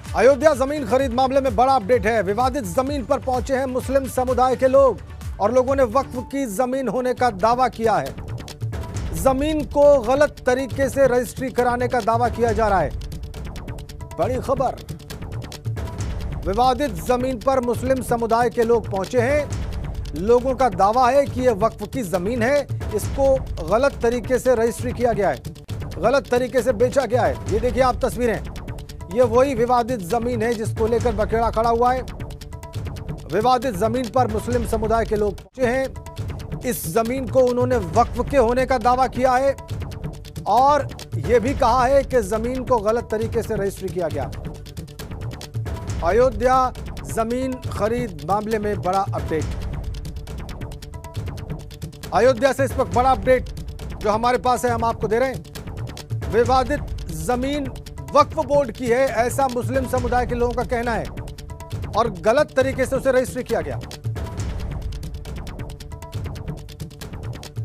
अयोध्या जमीन खरीद मामले में बड़ा अपडेट है। विवादित जमीन पर पहुंचे हैं मुस्लिम समुदाय के लोग और लोगों ने वक्फ की जमीन होने का दावा किया है। जमीन को गलत तरीके से रजिस्ट्री कराने का दावा किया जा रहा है। बड़ी खबर, विवादित जमीन पर मुस्लिम समुदाय के लोग पहुंचे हैं। लोगों का दावा है कि यह वक्फ की जमीन है, इसको गलत तरीके से रजिस्ट्री किया गया है, गलत तरीके से बेचा गया है। ये देखिए आप तस्वीरें, ये वही विवादित जमीन है जिसको लेकर बखेड़ा खड़ा हुआ है। विवादित जमीन पर मुस्लिम समुदाय के लोग पहुंचे हैं। इस जमीन को उन्होंने वक्फ के होने का दावा किया है और यह भी कहा है कि जमीन को गलत तरीके से रजिस्ट्री किया गया। अयोध्या जमीन खरीद मामले में बड़ा अपडेट। अयोध्या से इस वक्त बड़ा अपडेट जो हमारे पास है, हम आपको दे रहे हैं। विवादित जमीन वक्फ बोर्ड की है, ऐसा मुस्लिम समुदाय के लोगों का कहना है और गलत तरीके से उसे रजिस्ट्री किया गया।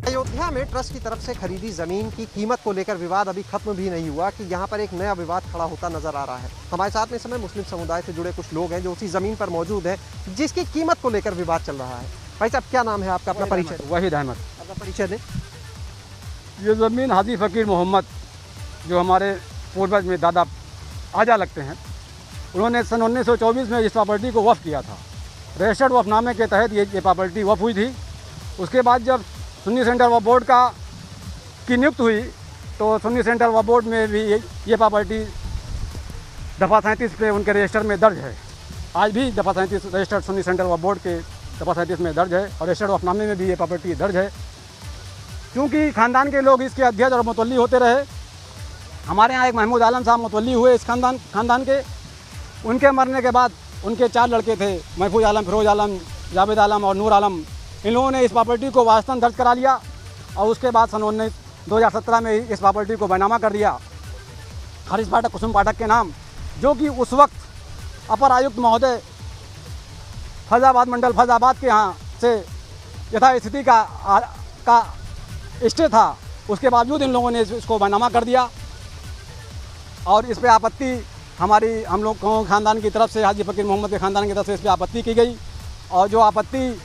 अयोध्या में ट्रस्ट की तरफ से खरीदी जमीन की कीमत को लेकर विवाद अभी खत्म भी नहीं हुआ कि यहां पर एक नया विवाद खड़ा होता नजर आ रहा है। हमारे साथ में इस समय मुस्लिम समुदाय से जुड़े कुछ लोग हैं जो उसी जमीन पर मौजूद हैं जिसकी कीमत को लेकर विवाद चल रहा है। भाई साहब, क्या नाम है आपका? अपना परिचय। वहीद अहमद। अपना परिचय दें। ये ज़मीन हाजी फ़कीर मोहम्मद जो हमारे पूर्वज में दादा आजा लगते हैं, उन्होंने सन 1924 में इस प्रॉपर्टी को वफ़ किया था। रजिस्टर्ड वफ़नामे के तहत ये प्रॉपर्टी वफ़ हुई थी। उसके बाद जब सुन्नी सेंटर वक्फ बोर्ड की नियुक्त हुई तो सुन्नी सेंटर वक्फ बोर्ड में भी ये प्रॉपर्टी दफ़ा 37 पे उनके रजिस्टर में दर्ज है। आज भी दफ़ा 37 रजिस्टर्ड सुन्नी सेंटर वक्फ बोर्ड के दफ़ा 37 में दर्ज है और रजिस्टर्ड वफ़नामे में भी ये प्रॉपर्टी दर्ज है। क्योंकि ख़ानदान के लोग इसके अध्यक्ष और मुतवल्ली होते रहे। हमारे यहाँ एक महमूद आलम साहब मुतवल्ली हुए इस खानदान के। उनके मरने के बाद उनके 4 लड़के थे, महफूज आलम, फिरोज आलम, जावेद आलम और नूर आलम। इन लोगों ने इस प्रॉपर्टी को वास्तन दर्ज करा लिया और उसके बाद सन 2017 में इस प्रॉपर्टी को बैनामा कर दिया हारिस पाठक, कुसुम पाठक के नाम, जो कि उस वक्त अपर आयुक्त महोदय फैज़ाबाद मंडल फैज़ाबाद के यहाँ से यथास्थिति का स्टे था। उसके बावजूद इन लोगों ने इसको बैनामा कर दिया और इस पर आपत्ति हम लोग ख़ानदान की तरफ से, हाजी फ़कीर मोहम्मद के ख़ानदान की तरफ से इस पर आपत्ति की गई और जो आपत्ति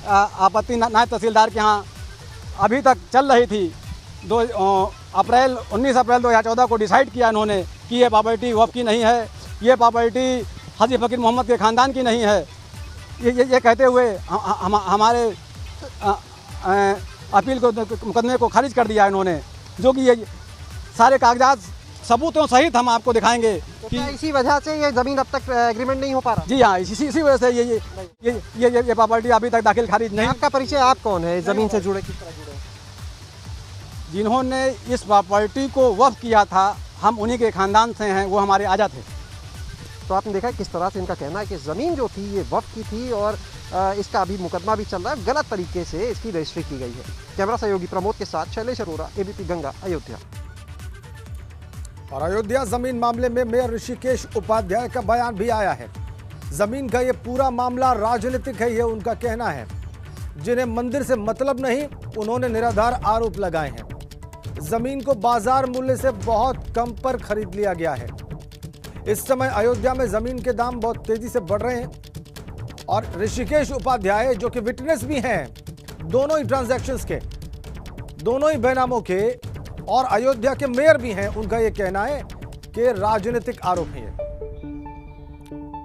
नायब तहसीलदार के यहाँ अभी तक चल रही थी। 19 अप्रैल 2014 को डिसाइड किया इन्होंने कि ये प्रॉपर्टी वफ़ की नहीं है, ये प्रॉपर्टी हाजी फ़कीर मोहम्मद के ख़ानदान की नहीं है। ये कहते हुए हमारे अपील को, मुकदमे को खारिज कर दिया इन्होंने, जो कि ये सारे कागजात सबूतों सहित हम आपको दिखाएंगे। तो क्या इसी वजह से ये ज़मीन अब तक एग्रीमेंट नहीं हो पा रहा? जी हाँ, इसी वजह से ये प्रॉपर्टी अभी तक दाखिल खारिज नहीं। आपका परिचय, आप कौन है? ज़मीन से जुड़े, किस तरह जुड़े? जिन्होंने इस प्रॉपर्टी को वफ़ किया था, हम उन्हीं के ख़ानदान से हैं, वो हमारे आजा थे। तो आपने देखा किस तरह से इनका कहना है कि ज़मीन जो थी ये वफ़ की थी और इसका अभी मुकदमा भी चल रहा है, गलत तरीके से इसकी रजिस्ट्री की गई है। कैमरा सहयोगी प्रमोद के साथ शैलेश अरोरा, ABP गंगा, अयोध्या। और अयोध्या जमीन मामले में मेयर ऋषिकेश उपाध्याय का बयान भी आया है। जमीन का ये पूरा मामला राजनीतिक है, ये उनका कहना है। जिन्हें मंदिर से मतलब नहीं, उन्होंने निराधार आरोप लगाए हैं। जमीन को बाजार मूल्य से बहुत कम पर खरीद लिया गया है। इस समय अयोध्या में जमीन के दाम बहुत तेजी से बढ़ रहे हैं और ऋषिकेश उपाध्याय जो कि विटनेस भी हैं दोनों ही ट्रांजैक्शंस के, दोनों ही बैनामों के, और अयोध्या के मेयर भी हैं, उनका यह कहना है कि राजनीतिक आरोप है।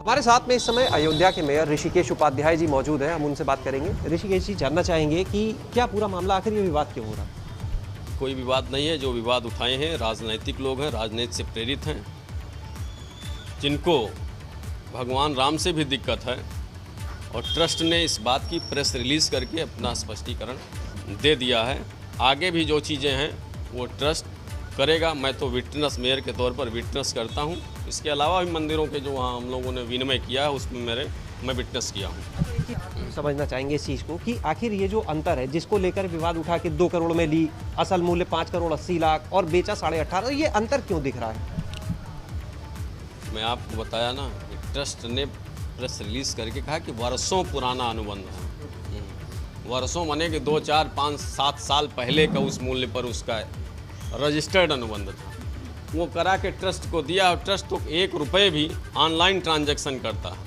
हमारे साथ में इस समय अयोध्या के मेयर ऋषिकेश उपाध्याय जी मौजूद हैं, हम उनसे बात करेंगे। ऋषिकेश जी, जानना चाहेंगे कि क्या पूरा मामला, आखिर ये विवाद क्यों हो रहा है? कोई विवाद नहीं है। जो विवाद उठाए हैं राजनैतिक लोग हैं, राजनीति से प्रेरित हैं, जिनको भगवान राम से भी दिक्कत है और ट्रस्ट ने इस बात की प्रेस रिलीज़ करके अपना स्पष्टीकरण दे दिया है। आगे भी जो चीज़ें हैं वो ट्रस्ट करेगा। मैं तो विटनेस, मेयर के तौर पर विटनेस करता हूँ। इसके अलावा भी मंदिरों के जो वहाँ हम लोगों ने विनिमय किया है उसमें मैं विटनेस किया हूँ। समझना चाहेंगे इस चीज़ को कि आखिर ये जो अंतर है जिसको लेकर विवाद उठा के 2 करोड़ में ली, असल मूल्य 5 करोड़ 80 लाख और बेचा 18.5, ये अंतर क्यों दिख रहा है? मैं आपको बताया ना, ट्रस्ट ने प्रेस रिलीज़ करके कहा कि वर्षों पुराना अनुबंध है। वर्षों माने कि 2, 4, 5, 7 साल पहले का उस मूल्य पर उसका रजिस्टर्ड अनुबंध था। वो करा के ट्रस्ट को दिया और ट्रस्ट तो 1 रुपये भी ऑनलाइन ट्रांजैक्शन करता है।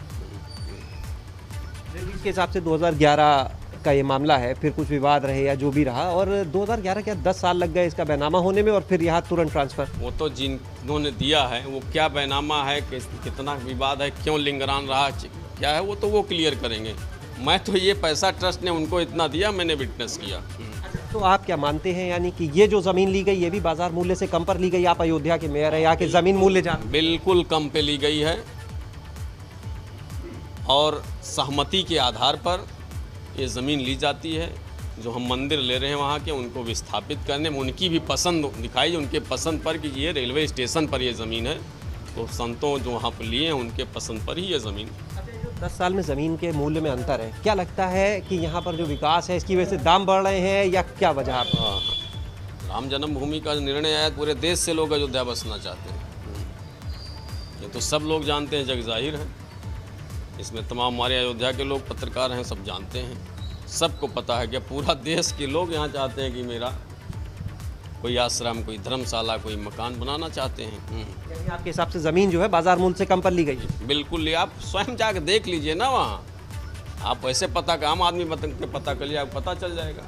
इसके हिसाब से 2011 का ये मामला है, फिर कुछ विवाद रहे या जो भी रहा, और 2011 क्या 10 साल लग गए इसका बैनामा होने में, और फिर यहाँ तुरंत ट्रांसफ़र। वो तो जिन्होंने दिया है वो क्या बैनामा है, कितना विवाद है, क्यों लिंगरान रहा, क्या है, वो तो वो क्लियर करेंगे। मैं तो ये पैसा ट्रस्ट ने उनको इतना दिया, मैंने विटनेस किया। तो आप क्या मानते हैं, यानी कि ये जो ज़मीन ली गई ये भी बाजार मूल्य से कम पर ली गई? आप अयोध्या के मेयर हैं, यहाँ के ज़मीन मूल्य जान। बिल्कुल कम पे ली गई है और सहमति के आधार पर ये ज़मीन ली जाती है। जो हम मंदिर ले रहे हैं वहाँ के, उनको विस्थापित करने में उनकी भी पसंद दिखाई, उनके पसंद पर कि ये रेलवे स्टेशन पर ये ज़मीन है, तो संतों जो वहाँ पर लिए हैं उनके पसंद पर ही ये ज़मीन। 10 साल में ज़मीन के मूल्य में अंतर है, क्या लगता है कि यहाँ पर जो विकास है इसकी वजह से दाम बढ़ रहे हैं या क्या वजह? हाँ, राम जन्मभूमि का निर्णय आया, पूरे देश से लोग अयोध्या बसना चाहते हैं, ये तो सब लोग जानते हैं, जग जाहिर है। इसमें तमाम हमारे अयोध्या के लोग पत्रकार हैं, सब जानते हैं, सबको पता है कि पूरा देश के लोग यहाँ चाहते हैं कि मेरा कोई आश्रम, कोई धर्मशाला, कोई मकान बनाना चाहते हैं। यानी आपके हिसाब से ज़मीन जो है बाजार मूल्य से कम पर ली गई है? बिल्कुल, ये आप स्वयं जाकर देख लीजिए ना, वहाँ आप ऐसे पता कर, आम आदमी पता कर लिया, पता चल जाएगा।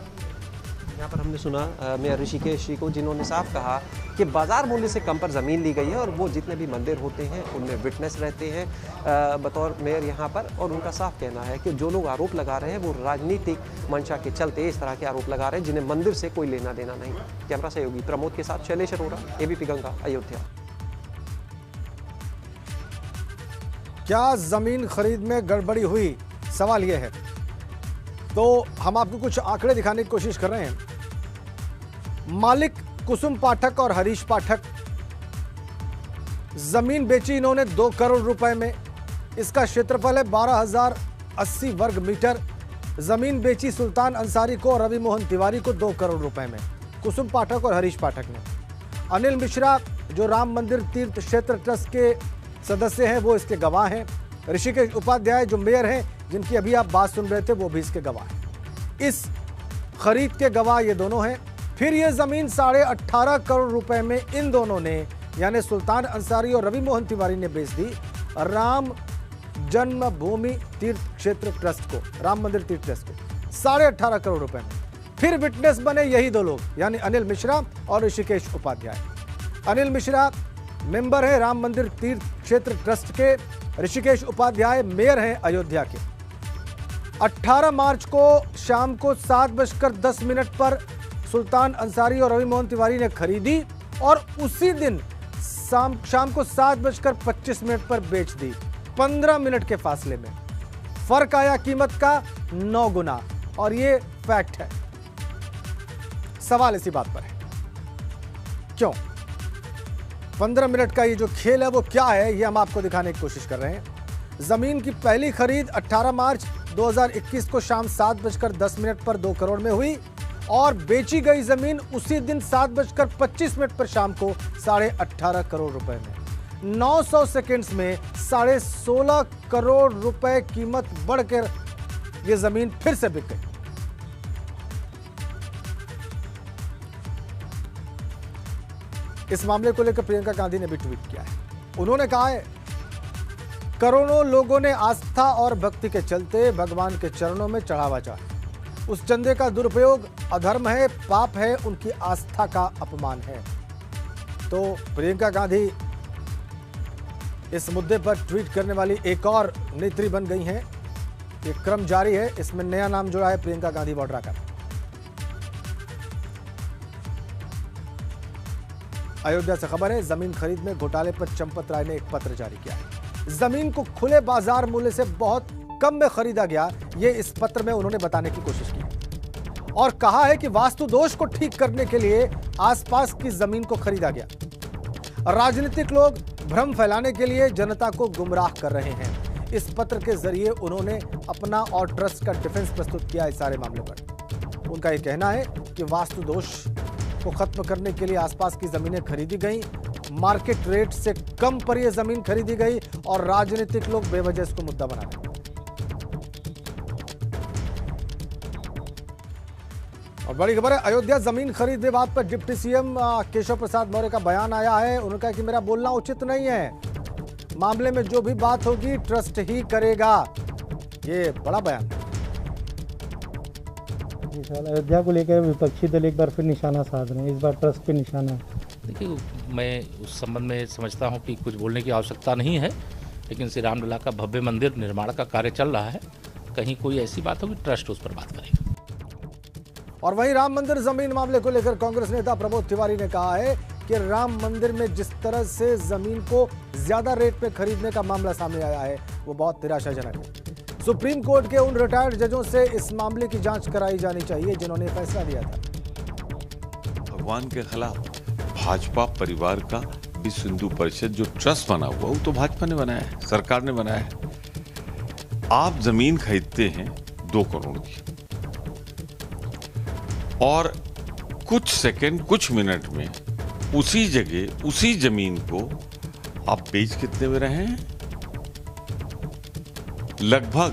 यहाँ पर हमने सुना मेयर ऋषिकेश जी को, जिन्होंने साफ कहा कि बाजार मूल्य से कम पर ज़मीन ली गई है और वो जितने भी मंदिर होते हैं उनमें विटनेस रहते हैं बतौर मेयर यहाँ पर, और उनका साफ कहना है कि जो लोग आरोप लगा रहे हैं वो राजनीतिक मंशा के चलते इस तरह के आरोप लगा रहे हैं जिन्हें मंदिर से कोई लेना देना नहीं। कैमरा सहयोगी प्रमोद के साथ शैलेश अरोड़ा, ABP गंगा, अयोध्या। क्या जमीन खरीद में गड़बड़ी हुई, सवाल यह है। तो हम आपको कुछ आंकड़े दिखाने की कोशिश कर रहे हैं। मालिक कुसुम पाठक और हरीश पाठक, जमीन बेची इन्होंने 2 करोड़ रुपए में। इसका क्षेत्रफल है 12,080 वर्ग मीटर। जमीन बेची सुल्तान अंसारी को और रवि मोहन तिवारी को 2 करोड़ रुपए में, कुसुम पाठक और हरीश पाठक ने। अनिल मिश्रा जो राम मंदिर तीर्थ क्षेत्र ट्रस्ट के सदस्य हैं वो इसके गवाह हैं। ऋषिकेश उपाध्याय जो मेयर हैं, जिनकी अभी आप बात सुन रहे थे, वो भी इसके गवाह हैं। इस खरीद के गवाह ये दोनों हैं। फिर ये जमीन 18.5 करोड़ रुपए में इन दोनों ने, यानी सुल्तान अंसारी और रवि मोहन तिवारी ने बेच दी राम जन्मभूमि तीर्थ क्षेत्र ट्रस्ट को, राम मंदिर तीर्थ ट्रस्ट को 18.5 करोड़ रुपए में। फिर विटनेस बने यही दो लोग, यानी अनिल मिश्रा और ऋषिकेश उपाध्याय। अनिल मिश्रा मेंबर है राम मंदिर तीर्थ क्षेत्र ट्रस्ट के, ऋषिकेश उपाध्याय मेयर हैं अयोध्या के। 18 मार्च को शाम को 7:10 पर सुल्तान अंसारी और रवि मोहन तिवारी ने खरीदी और उसी दिन शाम को 7:25 पर बेच दी। 15 मिनट के फासले में फर्क आया कीमत का 9 गुना, और ये फैक्ट है। सवाल इसी बात पर है, क्यों 15 मिनट का ये जो खेल है वो क्या है, ये हम आपको दिखाने की कोशिश कर रहे हैं। जमीन की पहली खरीद 18 मार्च 2021 को शाम 7:10 पर 2 करोड़ में हुई और बेची गई जमीन उसी दिन 7:25 पर शाम को 18.5 करोड़ रुपए में। 900 सेकेंड्स में 16.5 करोड़ रुपए कीमत बढ़कर यह जमीन फिर से बिक गई। इस मामले को लेकर प्रियंका गांधी ने भी ट्वीट किया है। उन्होंने कहा है, करोड़ों लोगों ने आस्था और भक्ति के चलते भगवान के चरणों में चढ़ावा चाहा। उस चंदे का दुरुपयोग अधर्म है, पाप है, उनकी आस्था का अपमान है। तो प्रियंका गांधी इस मुद्दे पर ट्वीट करने वाली एक और नेत्री बन गई हैं। ये क्रम जारी है, इसमें नया नाम जुड़ा है प्रियंका गांधी वाड्रा का। अयोध्या से खबर है, जमीन खरीद में घोटाले पर चंपत राय ने एक पत्र जारी किया है। जमीन को खुले बाजार मूल्य से बहुत कम में खरीदा गया, ये इस पत्र में उन्होंने बताने की कोशिश की और कहा है कि वास्तु दोष को ठीक करने के लिए आसपास की जमीन को खरीदा गया। राजनीतिक लोग भ्रम फैलाने के लिए जनता को गुमराह कर रहे हैं। इस पत्र के जरिए उन्होंने अपना और ट्रस्ट का डिफेंस प्रस्तुत किया इस सारे मामले पर। उनका यह कहना है कि वास्तु दोष को खत्म करने के लिए आसपास की जमीनें खरीदी गई, मार्केट रेट से कम पर यह जमीन खरीदी गई और राजनीतिक लोग बेवजह इसको मुद्दा बना रहे हैं। और बड़ी खबर है, अयोध्या जमीन खरीद विवाद पर डिप्टी सीएम केशव प्रसाद मौर्य का बयान आया है। उन्होंने कहा कि मेरा बोलना उचित नहीं है, मामले में जो भी बात होगी ट्रस्ट ही करेगा। ये बड़ा बयान। जी सर, अयोध्या को लेकर विपक्षी दल एक बार फिर निशाना साध रहे हैं, इस बार ट्रस्ट पे निशाना है। देखिए, मैं उस संबंध में समझता हूं कि कुछ बोलने की आवश्यकता नहीं है, लेकिन श्री रामलला का भव्य मंदिर निर्माण का कार्य चल रहा है, कहीं कोई ऐसी बात होगी ट्रस्ट उस पर बात करेगा। और वहीं राम मंदिर जमीन मामले को लेकर कांग्रेस नेता प्रमोद तिवारी ने कहा है कि राम मंदिर में जिस तरह से जमीन को ज्यादा रेट पे खरीदने का मामला सामने आया है वो बहुत निराशाजनक है। सुप्रीम कोर्ट के उन रिटायर्ड जजों से इस मामले की जांच कराई जानी चाहिए जिन्होंने फैसला दिया था। भगवान के खिलाफ भाजपा परिवार का विश्व हिंदू परिषद जो ट्रस्ट बना हुआ वो तो भाजपा ने बनाया है, सरकार ने बनाया है। आप जमीन खरीदते हैं 2 करोड़ की और कुछ सेकंड कुछ मिनट में उसी जगह उसी जमीन को आप बेच कितने में रहे हैं? लगभग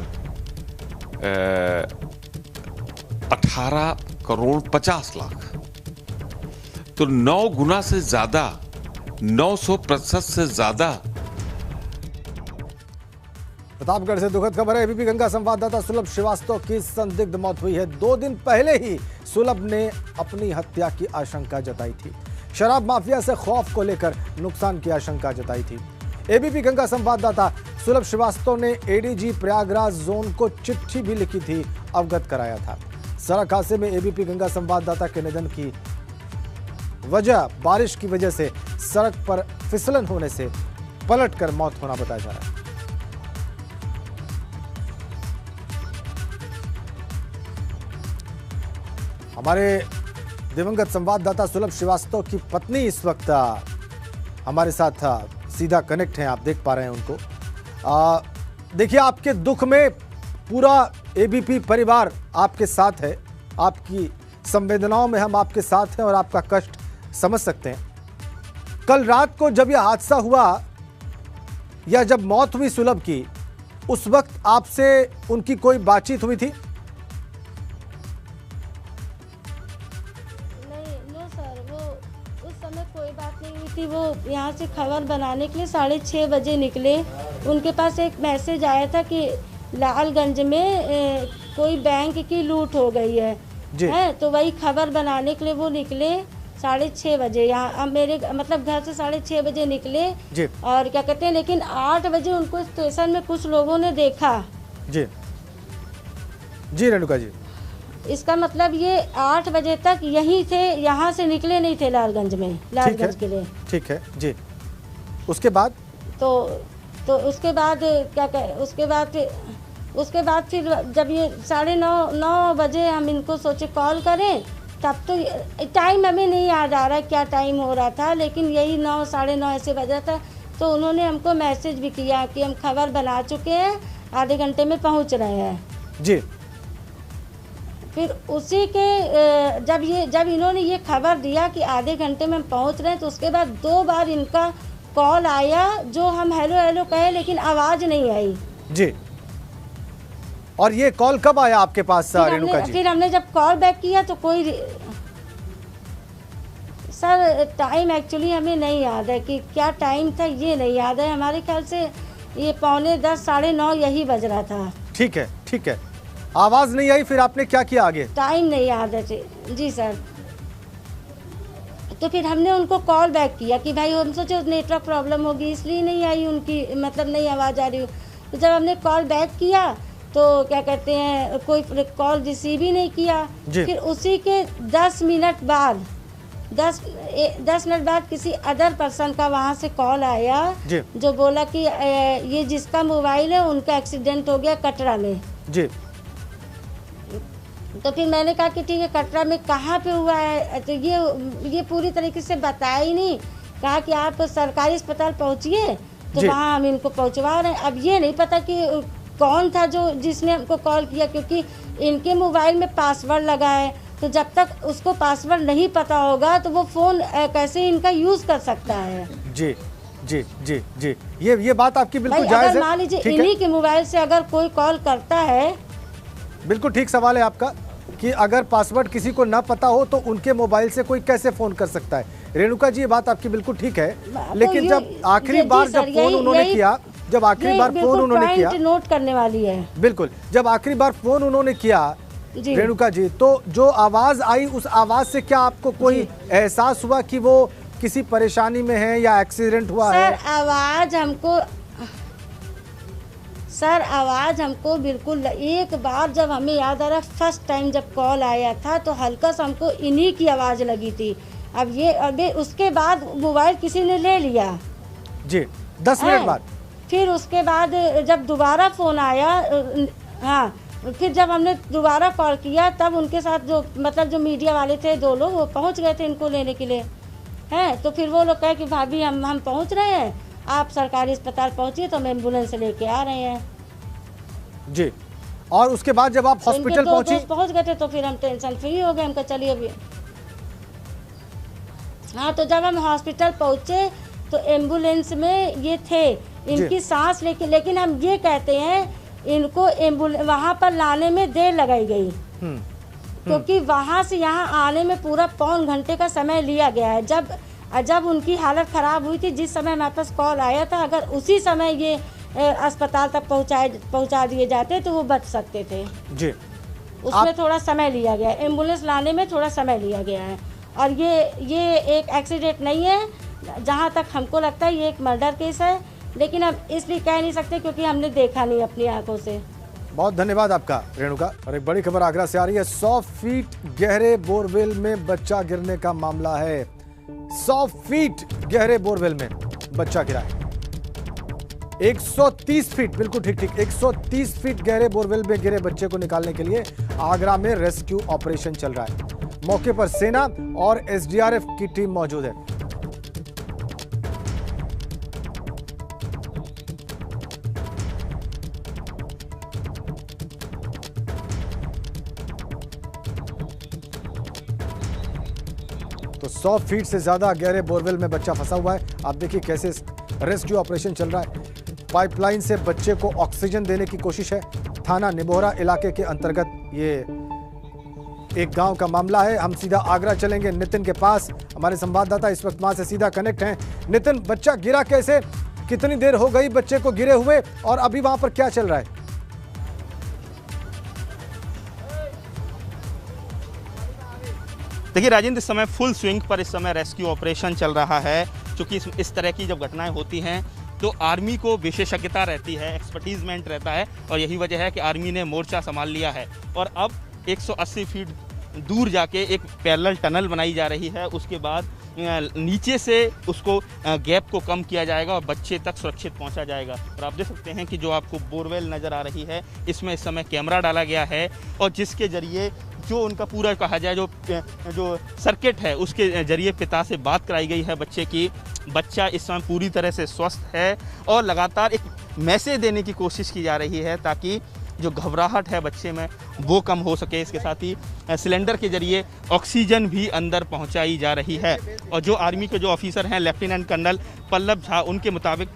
18 करोड़ 50 लाख। तो 9 गुना से ज्यादा, 900% से ज्यादा। प्रतापगढ़ से दुखद खबर है, एबीपी गंगा संवाददाता सुलभ श्रीवास्तव की संदिग्ध मौत हुई है। 2 दिन पहले ही सुलभ ने अपनी हत्या की आशंका जताई थी। शराब माफिया से खौफ को लेकर नुकसान की आशंका जताई थी। एबीपी गंगा संवाददाता सुलभ श्रीवास्तव ने एडीजी प्रयागराज जोन को चिट्ठी भी लिखी थी, अवगत कराया था। सड़क हादसे में एबीपी गंगा संवाददाता के निधन की वजह बारिश की वजह से सड़क पर फिसलन होने से पलटकर मौत होना बताया जा रहा है। हमारे दिवंगत संवाददाता सुलभ श्रीवास्तव की पत्नी इस वक्त हमारे साथ सीधा कनेक्ट हैं, आप देख पा रहे हैं उनको। देखिए, आपके दुख में पूरा एबीपी परिवार आपके साथ है, आपकी संवेदनाओं में हम आपके साथ हैं और आपका कष्ट समझ सकते हैं। कल रात को जब यह हादसा हुआ या जब मौत हुई सुलभ की, उस वक्त आपसे उनकी कोई बातचीत हुई थी? वो यहाँ से खबर बनाने के लिए 6:30 बजे निकले। उनके पास एक मैसेज आया था कि लालगंज में कोई बैंक की लूट हो गई है, तो वही खबर बनाने के लिए वो निकले 6:30 बजे। यहाँ मेरे मतलब घर से 6:30 बजे निकले और क्या कहते हैं, लेकिन 8 बजे उनको स्टेशन में कुछ लोगों ने देखा। जी रेणुका जी, इसका मतलब ये 8 बजे तक यहीं थे, यहाँ से निकले नहीं थे लालगंज में, लालगंज के लिए। ठीक है जी। उसके बाद तो उसके बाद क्या उसके बाद फिर जब ये 9:30 बजे हम इनको सोचे कॉल करें, तब तो टाइम हमें नहीं याद आ रहा क्या टाइम हो रहा था, लेकिन यही 9 साढ़े 9 ऐसे बजा था। तो उन्होंने हमको मैसेज भी किया कि हम खबर बना चुके हैं, आधे घंटे में पहुँच रहे हैं जी। फिर उसी के जब इन्होंने ये खबर दिया कि आधे घंटे में हम पहुंच रहे हैं, तो उसके बाद 2 बार इनका कॉल आया, जो हम हेलो हेलो कहे लेकिन आवाज़ नहीं आई जी। और ये कॉल कब आया आपके पास रेणुका जी? फिर हमने जब कॉल बैक किया तो कोई सर टाइम एक्चुअली हमें नहीं याद है कि क्या टाइम था, ये नहीं याद है। हमारे ख्याल से ये 9:45 साढ़े 9 यही बज रहा था। ठीक है, ठीक है। आवाज नहीं आई, फिर आपने क्या किया आगे? टाइम नहीं याद है जी सर। तो फिर हमने उनको कॉल बैक किया कि भाई हम सोचे नेटवर्क प्रॉब्लम होगी इसलिए नहीं आई उनकी, मतलब नहीं आवाज़ आ रही। तो जब हमने कॉल बैक किया तो क्या कहते हैं, कोई कॉल रिसीव ही नहीं किया। फिर उसी के 10 मिनट बाद 10 मिनट बाद किसी अदर पर्सन का वहाँ से कॉल आया जो बोला कि ये जिसका मोबाइल है उनका एक्सीडेंट हो गया कटरा में जी। तो फिर मैंने कहा कि ठीक है, कटरा में कहाँ पे हुआ है? तो ये पूरी तरीके से बताया ही नहीं। कहा कि आप सरकारी अस्पताल पहुँचिए, तो वहाँ हम इनको पहुँचवा रहे हैं। अब ये नहीं पता कि कौन था जिसने हमको कॉल किया, क्योंकि इनके मोबाइल में पासवर्ड लगा है। तो जब तक उसको पासवर्ड नहीं पता होगा तो वो फ़ोन कैसे इनका यूज़ कर सकता है? जी जी जी जी, ये बात आपकी बिल्कुल जायज़ है। मान लीजिए इन्हीं के मोबाइल से अगर कोई कॉल करता है, बिल्कुल ठीक सवाल है आपका। कि अगर पासवर्ड किसी को ना पता हो तो उनके मोबाइल से कोई कैसे फोन कर सकता है। रेणुका जी, ये बात आपकी बिल्कुल ठीक है, लेकिन जब आखिरी बार जब फोन उन्होंने किया, जब आखिरी बार फोन उन्होंने किया, नोट करने वाली है बिल्कुल, जब आखिरी बार फोन उन्होंने किया रेणुका जी, तो जो आवाज आई उस आवाज से क्या आपको कोई एहसास हुआ कि वो किसी परेशानी में है या एक्सीडेंट हुआ है? सर आवाज़ हमको बिल्कुल, एक बार जब हमें याद आ रहा फर्स्ट टाइम जब कॉल आया था तो हल्का सा हमको इन्हीं की आवाज़ लगी थी। अब ये अभी उसके बाद मोबाइल किसी ने ले लिया जी 10 मिनट बाद। फिर उसके बाद जब दोबारा फ़ोन आया, हाँ, फिर जब हमने दोबारा कॉल किया तब उनके साथ जो मतलब जो मीडिया वाले थे 2 लोग, वो पहुंच गए थे इनको लेने के लिए, हैं। तो फिर वो लोग कहे कि भाभी हम पहुंच रहे हैं, आप सरकारी अस्पताल पहुंचिए, तो हम एम्बुलेंस से लेके आ रहे हैं जी। और उसके बाद जब आप हॉस्पिटल पहुंच गए थे तो फिर हम टेंशन फ्री हो गए, हमको चलिए अभी। हाँ, तो जब हम हॉस्पिटल पहुंचे तो एम्बुलेंस में ये थे, इनकी सांस लेकिन हम ये कहते हैं इनको वहाँ पर लाने में देर लगाई गई, क्योंकि वहाँ से यहाँ आने में पूरा पौन घंटे का समय लिया गया है। जब उनकी हालत ख़राब हुई थी, जिस समय हमारे पास कॉल आया था, अगर उसी समय ये अस्पताल तक पहुँचा दिए जाते तो वो बच सकते थे जी। उसमें थोड़ा समय लिया गया, एम्बुलेंस लाने में थोड़ा समय लिया गया है। और ये एक एक्सीडेंट नहीं है, जहाँ तक हमको लगता है ये एक मर्डर केस है, लेकिन अब इसलिए कह नहीं सकते क्योंकि हमने देखा नहीं अपनी आंखों से। बहुत धन्यवाद आपका रेणुका। और एक बड़ी खबर आगरा से आ रही है। 100 फीट गहरे बोरवेल में बच्चा गिरने का मामला है। 100 फीट गहरे बोरवेल में बच्चा गिरा है। 130 फीट, बिल्कुल ठीक 130 फीट गहरे बोरवेल में गिरे बच्चे को निकालने के लिए आगरा में रेस्क्यू ऑपरेशन चल रहा है। मौके पर सेना और एसडीआरएफ की टीम मौजूद है। तो 100 फीट से ज्यादा गहरे बोरवेल में बच्चा फंसा हुआ है। आप देखिए कैसे रेस्क्यू ऑपरेशन चल रहा है। पाइपलाइन से बच्चे को ऑक्सीजन देने की कोशिश है। थाना निबोहरा इलाके के अंतर्गत ये एक गांव का मामला है। हम सीधा आगरा चलेंगे नितिन के पास। हमारे संवाददाता इस वक्त वहां से सीधा कनेक्ट हैं। नितिन, बच्चा गिरा कैसे, कितनी देर हो गई बच्चे को गिरे हुए, और अभी वहां पर क्या चल रहा है? देखिए राजेंद्र, इस समय फुल स्विंग पर इस समय रेस्क्यू ऑपरेशन चल रहा है। क्योंकि इस तरह की जब घटनाएं होती हैं तो आर्मी को विशेषज्ञता रहती है, एक्सपर्टीजमेंट रहता है, और यही वजह है कि आर्मी ने मोर्चा संभाल लिया है। और अब 180 फीट दूर जाके एक पैरेलल टनल बनाई जा रही है। उसके बाद नीचे से उसको गैप को कम किया जाएगा और बच्चे तक सुरक्षित पहुंचा जाएगा। और आप देख सकते हैं कि जो आपको बोरवेल नज़र आ रही है, इसमें इस समय कैमरा डाला गया है, और जिसके जरिए जो उनका पूरा कहा जाए जो सर्किट है, उसके जरिए पिता से बात कराई गई है बच्चे की। बच्चा इस समय पूरी तरह से स्वस्थ है और लगातार एक मैसेज देने की कोशिश की जा रही है ताकि जो घबराहट है बच्चे में वो कम हो सके। इसके साथ ही सिलेंडर के जरिए ऑक्सीजन भी अंदर पहुंचाई जा रही है। और जो आर्मी के जो ऑफिसर हैं, लेफ्टिनेंट कर्नल पल्लव झा, उनके मुताबिक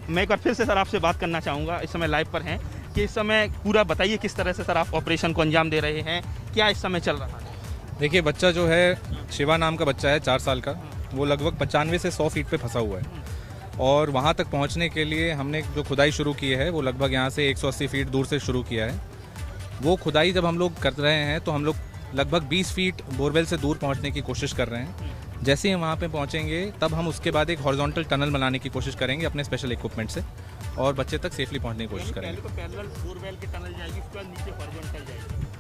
मैं एक बार फिर से सर आपसे बात करना चाहूँगा, इस समय लाइव पर हैं, कि इस समय पूरा बताइए किस तरह से सर आप ऑपरेशन को अंजाम दे रहे हैं, क्या इस समय चल रहा है? देखिए, बच्चा जो है शिवा नाम का बच्चा है, 4 साल का, वो लगभग 95 से 100 फीट पे फंसा हुआ है। और वहाँ तक पहुँचने के लिए हमने जो खुदाई शुरू की है वो लगभग यहाँ से 180 फीट दूर से शुरू किया है। वो खुदाई जब हम लोग कर रहे हैं तो हम लोग लगभग 20 फीट बोरवेल से दूर पहुँचने की कोशिश कर रहे हैं। जैसे ही हम वहाँ पे पहुँचेंगे तब हम उसके बाद एक हॉरिजॉन्टल टनल बनाने की कोशिश करेंगे अपने स्पेशल इक्विपमेंट से, और बच्चे तक सेफली पहुँचने की कोशिश करेंगे।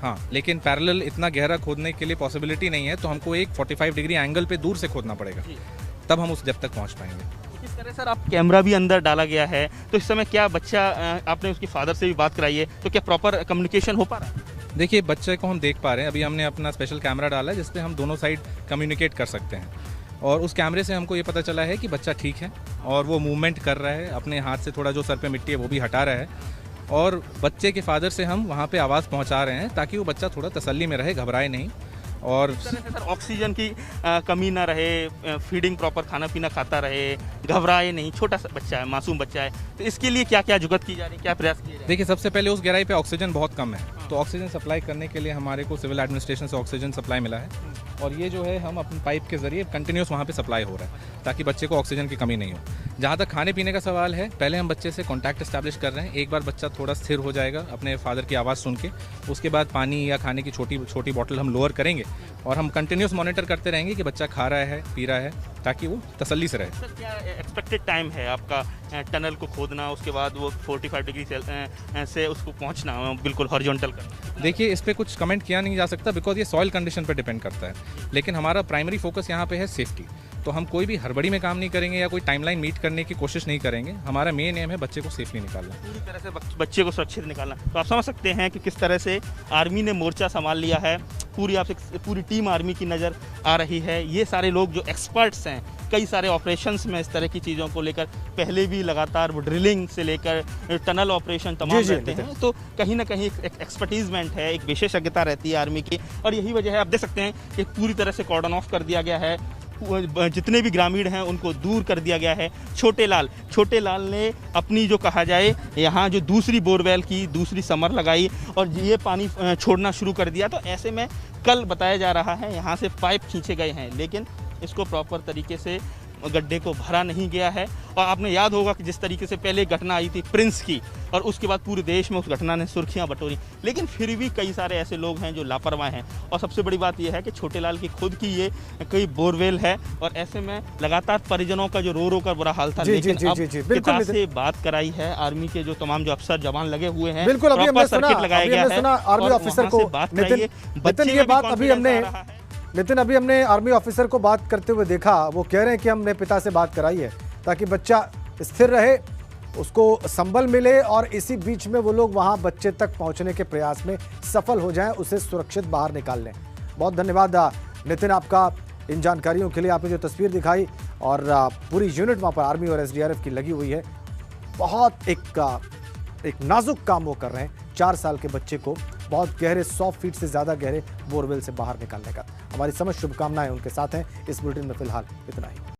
हाँ, लेकिन पैरेलल इतना गहरा खोदने के लिए पॉसिबिलिटि नहीं है, तो हमको एक 45 डिग्री एंगल पे दूर से खोदना पड़ेगा, तब हम उस डेप्थ तक पहुँच पाएंगे। इस तरह सर आप कैमरा भी अंदर डाला गया है, तो इस समय क्या बच्चा, आपने उसकी फादर से भी बात कराई है, तो क्या प्रॉपर कम्युनिकेशन हो पा रहा है? देखिए, बच्चे को हम देख पा रहे हैं। अभी हमने अपना स्पेशल कैमरा डाला है जिसपे हम दोनों साइड कम्युनिकेट कर सकते हैं, और उस कैमरे से हमको ये पता चला है कि बच्चा ठीक है और वो मूवमेंट कर रहा है, अपने हाथ से थोड़ा जो सर पे मिट्टी है वो भी हटा रहा है। और बच्चे के फादर से हम वहाँ पे आवाज़ पहुँचा रहे हैं ताकि वो बच्चा थोड़ा तसल्ली में रहे, घबराए नहीं। और इस तरह से सर ऑक्सीजन की कमी ना रहे, फीडिंग प्रॉपर खाना पीना खाता रहे, घबराए नहीं, छोटा सा बच्चा है, मासूम बच्चा है, तो इसके लिए क्या क्या जुगत की जा रही है, क्या प्रयास किए जा रहे हैं? देखिए, सबसे पहले उस गहराई पे ऑक्सीजन बहुत कम है, तो ऑक्सीजन सप्लाई करने के लिए हमारे को सिविल एडमिनिस्ट्रेशन से ऑक्सीजन सप्लाई मिला है और ये जो है हम अपने पाइप के ज़रिए कंटिन्यूस वहाँ पे सप्लाई हो रहा है ताकि बच्चे को ऑक्सीजन की कमी नहीं हो। जहाँ तक खाने पीने का सवाल है, पहले हम बच्चे से कॉन्टैक्ट एस्टैब्लिश कर रहे हैं। एक बार बच्चा थोड़ा स्थिर हो जाएगा अपने फादर की आवाज़ सुन के, उसके बाद पानी या खाने की छोटी बॉटल हम लोअर करेंगे और हम कंटिन्यूस मॉनिटर करते रहेंगे कि बच्चा खा रहा है, पी रहा है, ताकि वो तसल्ली से रहे। सर क्या एक्सपेक्टेड टाइम है आपका टनल को खोदना, उसके बाद वो 45 डिग्री से उसको पहुंचना, बिल्कुल हॉरिजॉन्टल करना? देखिए, इस पे कुछ कमेंट किया नहीं जा सकता बिकॉज ये सॉइल कंडीशन पे डिपेंड करता है, लेकिन हमारा प्राइमरी फोकस यहाँ पे है सेफ्टी। तो हम कोई भी हड़बड़ी में काम नहीं करेंगे या कोई टाइमलाइन मीट करने की कोशिश नहीं करेंगे। हमारा मेन एम है बच्चे को सेफली निकालना, पूरी तरह से बच्चे को सुरक्षित निकालना। तो आप समझ सकते हैं कि किस तरह से आर्मी ने मोर्चा संभाल लिया है। पूरी टीम आर्मी की नज़र आ रही है। ये सारे लोग जो एक्सपर्ट्स हैं, कई सारे ऑपरेशंस में इस तरह की चीज़ों को लेकर पहले भी लगातार वो ड्रिलिंग से लेकर टनल ऑपरेशन तमाम रहते हैं, तो कहीं ना कहीं एक एक्सपर्टीजमेंट है, एक विशेषज्ञता रहती है आर्मी की। और यही वजह है, आप देख सकते हैं कि पूरी तरह से कॉर्डन ऑफ कर दिया गया है। जितने भी ग्रामीण हैं उनको दूर कर दिया गया है। छोटे लाल ने अपनी जो कहा जाए यहाँ जो दूसरी बोरवेल की दूसरी समर लगाई और ये पानी छोड़ना शुरू कर दिया। तो ऐसे में कल बताया जा रहा है यहाँ से पाइप खींचे गए हैं, लेकिन इसको प्रॉपर तरीके से गड्ढे को भरा नहीं गया है। और आपने याद होगा कि जिस तरीके से पहले घटना आई थी प्रिंस की, और उसके बाद पूरे देश में उस घटना ने सुर्खियां बटोरी, लेकिन फिर भी कई सारे ऐसे लोग हैं जो लापरवाह हैं। और सबसे बड़ी बात यह है कि छोटेलाल की खुद की ये कई बोरवेल है, और ऐसे में लगातार परिजनों का जो रो कर बुरा हाल था, लेकिन अब पिता से बात कराई है। आर्मी के जो तमाम जो अफसर जवान लगे हुए हैं, बिल्कुल अभी हमने सर्किट लगाया गया है आर्मी ऑफिसर को। नितिन, अभी हमने आर्मी ऑफिसर को बात करते हुए देखा, वो कह रहे हैं कि हमने पिता से बात कराई है ताकि बच्चा स्थिर रहे, उसको संबल मिले, और इसी बीच में वो लोग वहां बच्चे तक पहुंचने के प्रयास में सफल हो जाएं, उसे सुरक्षित बाहर निकाल लें। बहुत धन्यवाद नितिन आपका इन जानकारियों के लिए। आपने जो तस्वीर दिखाई और पूरी यूनिट वहां पर आर्मी और एसडीआरएफ की लगी हुई है, बहुत एक नाजुक काम वो कर रहे हैं। 4 साल के बच्चे को बहुत गहरे 100 फीट से ज़्यादा गहरे बोरवेल से बाहर निकालने का। हमारी समस्त शुभकामनाएं उनके साथ हैं। इस बुलेटिन में फिलहाल इतना ही।